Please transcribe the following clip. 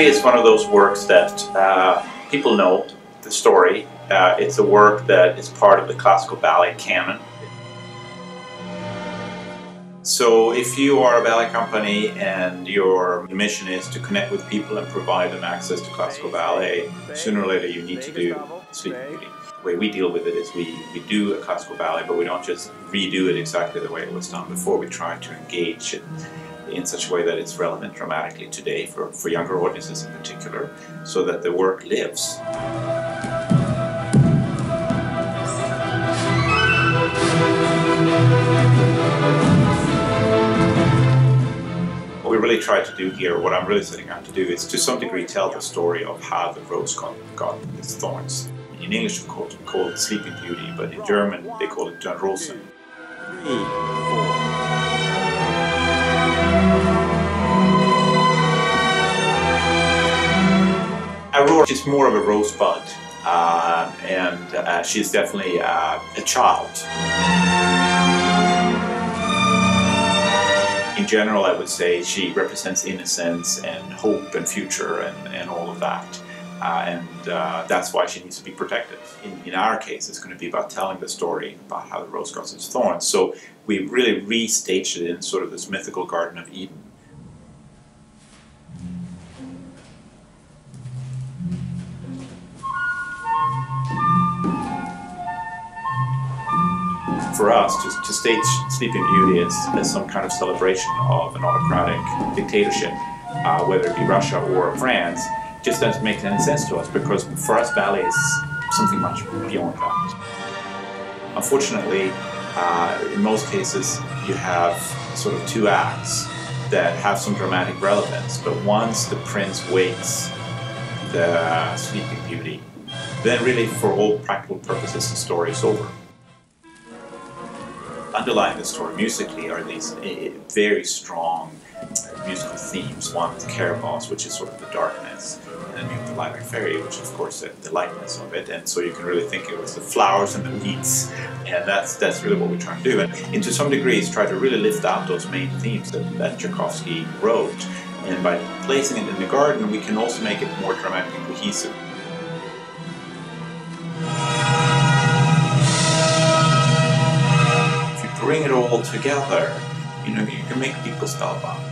really is one of those works that people know the story. It's a work that is part of the classical ballet canon. So if you are a ballet company and your mission is to connect with people and provide them access to classical ballet, sooner or later you need to do Sleeping Beauty. The way we deal with it is we do a classical ballet, but we don't just redo it exactly the way it was done before. We try to engage it in such a way that it's relevant dramatically today for younger audiences in particular, so that the work lives. What we really try to do here, what I'm really setting out to do, is to some degree tell the story of how the rose got its thorns. In English we call it Sleeping Beauty, but in German they call it dazzling. Aurora is more of a rosebud, and she's definitely a child. In general, I would say she represents innocence and hope and future and all of that. That's why she needs to be protected. In our case, it's going to be about telling the story about how the rose got its thorns. So we really restaged it in sort of this mythical Garden of Eden. For us, to stage Sleeping Beauty as some kind of celebration of an autocratic dictatorship, whether it be Russia or France, just doesn't make any sense to us, because for us ballet is something much beyond that. Unfortunately, in most cases you have sort of two acts that have some dramatic relevance, but once the prince wakes the Sleeping Beauty, then really for all practical purposes the story is over. Underlying the story musically are these very strong musical themes. One is créera, which is sort of the darkness, and then you have the lilac fairy, which is of course the lightness of it. And so you can really think it was the flowers and the weeds, and that's really what we're trying to do. And to some degrees try to really lift out those main themes that Tchaikovsky wrote. And by placing it in the garden, we can also make it more dramatically cohesive. Bring it all together, you know, you can make people spellbound.